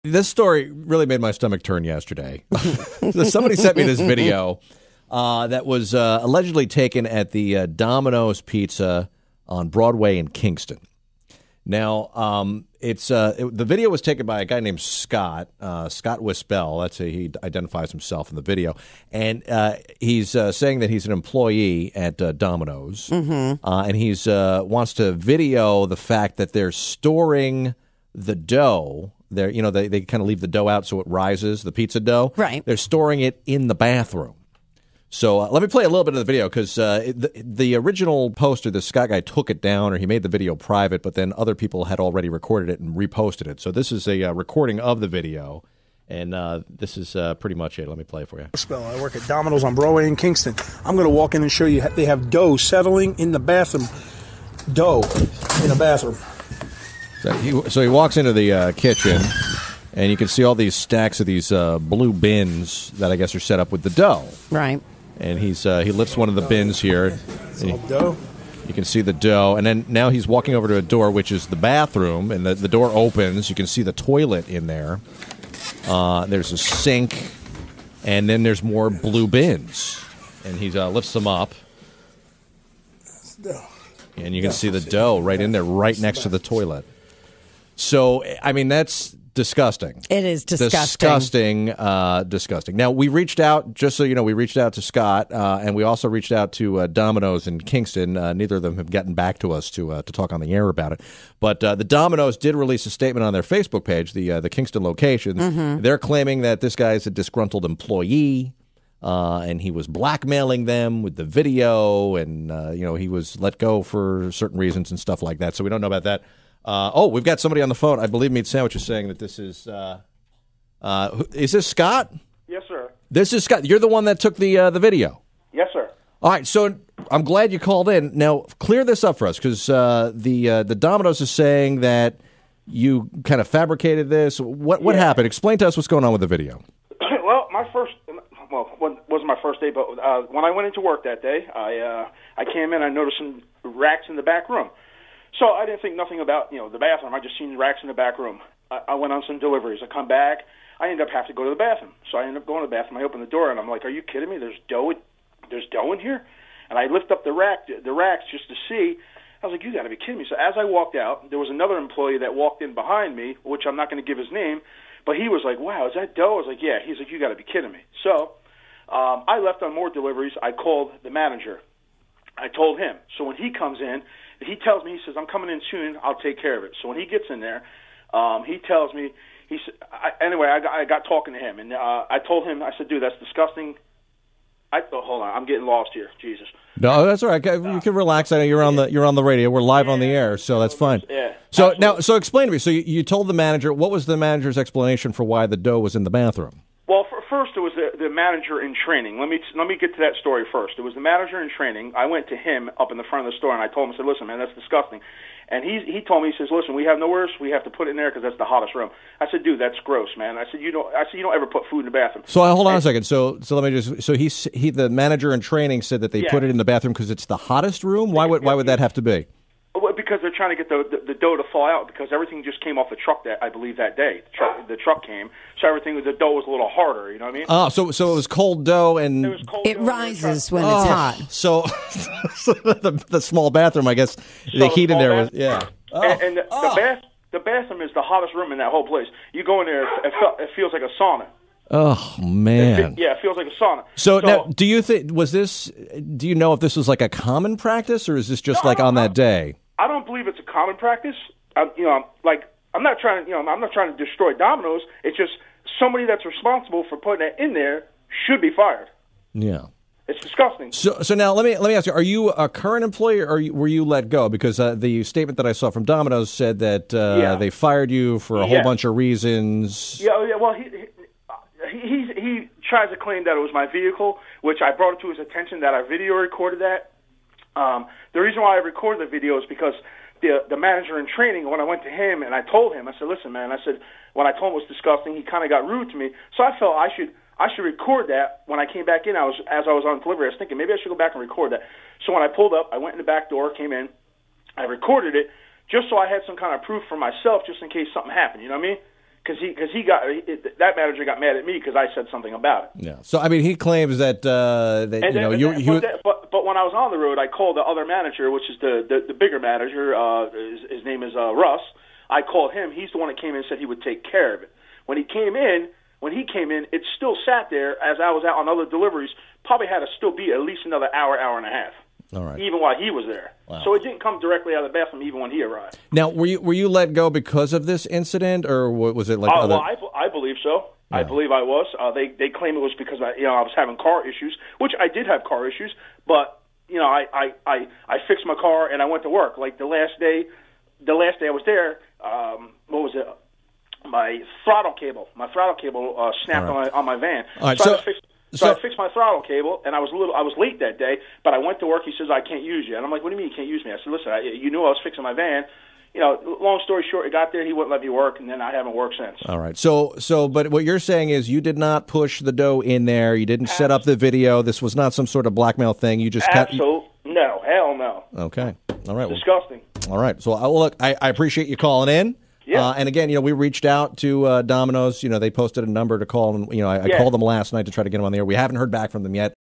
This story really made my stomach turn yesterday. Somebody sent me this video that was allegedly taken at the Domino's Pizza on Broadway in Kingston. Now, the video was taken by a guy named Scott Wispel. That's he identifies himself in the video, and he's saying that he's an employee at Domino's, and he's wants to video the fact that they're storing the dough. They kind of leave the dough out so it rises, the pizza dough. Right. They're storing it in the bathroom. So let me play a little bit of the video because the original poster, the Scott guy, took it down, or he made the video private, but then other people had already recorded it and reposted it. So this is a recording of the video, and this is pretty much it. Let me play it for you. I work at Domino's on Broadway in Kingston. I'm going to walk in and show you they have dough settling in the bathroom. Dough in the bathroom. So he walks into the kitchen, and you can see all these stacks of these blue bins that I guess are set up with the dough. Right. And he lifts one of the bins here. It's all dough. You can see the dough. And then now he's walking over to a door, which is the bathroom, and the door opens. You can see the toilet in there. There's a sink, and then there's more blue bins. And he lifts them up. That's dough. And you can see the dough right in there, right next to the toilet. So, I mean, that's disgusting. It is disgusting. Disgusting. Now, we reached out, just so you know, we reached out to Scott, and we also reached out to Domino's in Kingston. Neither of them have gotten back to us to talk on the air about it. But the Domino's did release a statement on their Facebook page, the Kingston location. Mm-hmm. They're claiming that this guy is a disgruntled employee, and he was blackmailing them with the video, and, he was let go for certain reasons and stuff like that. So we don't know about that. We've got somebody on the phone. I believe Meat Sandwich is saying that this is this Scott? Yes, sir. This is Scott. You're the one that took the video. Yes, sir. All right, so I'm glad you called in. Now, clear this up for us, because the Domino's is saying that you kind of fabricated this. What happened? Explain to us what's going on with the video. Well, wasn't my first day, but when I went into work that day, I came in, I noticed some racks in the back room. So I didn't think nothing about, the bathroom. I just seen racks in the back room. I went on some deliveries. I come back. I ended up having to go to the bathroom. So I ended up going to the bathroom. I opened the door, and I'm like, are you kidding me? There's dough in here? And I lift up the racks just to see. I was like, you got to be kidding me. So as I walked out, there was another employee that walked in behind me, which I'm not going to give his name, but he was like, wow, is that dough? I was like, yeah. He's like, you got to be kidding me. So I left on more deliveries. I called the manager. I told him. So when he comes in, he tells me, he says, I'm coming in soon, I'll take care of it. So when he gets in there, he tells me, I got talking to him, and I told him, I said, dude, that's disgusting. Hold on, I'm getting lost here, Jesus. No, that's all right. You can relax. I know you're on the radio. We're live on the air, so that's fine. Yeah. So absolutely. So explain to me. So you told the manager, what was the manager's explanation for why the dough was in the bathroom? Well, first it was the manager in training. Let me get to that story first. It was the manager in training. I went to him up in the front of the store, and I told him, I said, listen, man, that's disgusting. And he told me, he says, listen, we have no worse. We have to put it in there because that's the hottest room. I said, dude, that's gross, man. I said, you don't ever put food in the bathroom. So hold on a second. So let me just. So the manager in training said that they put it in the bathroom because it's the hottest room. Why would that have to be? Well, because they're trying to get the dough to fall out, because everything just came off the truck that day. The truck came, so the dough was a little harder. You know what I mean? Oh, so it was cold dough, and it rises when it's hot. So the small bathroom, I guess, the heat in there was And the bathroom is the hottest room in that whole place. You go in there, it feels like a sauna. Oh man! It feels like a sauna. So now, do you know if this was like a common practice, or is this just on that day? I don't believe it's a common practice. I'm not trying to destroy Domino's. It's just somebody that's responsible for putting it in there should be fired. Yeah. It's disgusting. So now let me ask you: are you a current employee, or were you let go? Because the statement that I saw from Domino's said that they fired you for a whole bunch of reasons. Yeah. Well, he tries to claim that it was my vehicle, which I brought it to his attention that I video recorded that. The reason why I recorded the video is because the manager in training, when I went to him and I told him, I said, listen, man, I said, when I told him it was disgusting, he kind of got rude to me. So I felt I should record that. When I came back in, as I was on delivery, I was thinking maybe I should go back and record that. So when I pulled up, I went in the back door, came in, I recorded it just so I had some kind of proof for myself, just in case something happened. You know what I mean? that manager got mad at me because I said something about it. Yeah. So I mean, he claims that but when I was on the road, I called the other manager, which is the bigger manager. His name is Russ. I called him. He's the one that came in and said he would take care of it. When he came in, it still sat there as I was out on other deliveries. Probably had to still be at least another hour and a half. All right. Even while he was there. Wow. So it didn't come directly out of the bathroom even when he arrived. Now, were you let go because of this incident, or was it like other... Well, I believe so. Yeah. I believe I was. They claim it was because I was having car issues, which I did have car issues, but I fixed my car and I went to work. Like the last day I was there, what was it? My throttle cable snapped on my van. All right, So I fixed my throttle cable, and I was late that day, but I went to work. He says, I can't use you. And I'm like, what do you mean you can't use me? I said, listen, you knew I was fixing my van. Long story short, I got there, he wouldn't let me work, and then I haven't worked since. All right. But what you're saying is you did not push the dough in there. You didn't set up the video. This was not some sort of blackmail thing. You just no, hell no. Okay. All right. Disgusting. All right. So, look, I appreciate you calling in. Yeah. And again, we reached out to Domino's. They posted a number to call, and I called them last night to try to get them on the air. We haven't heard back from them yet.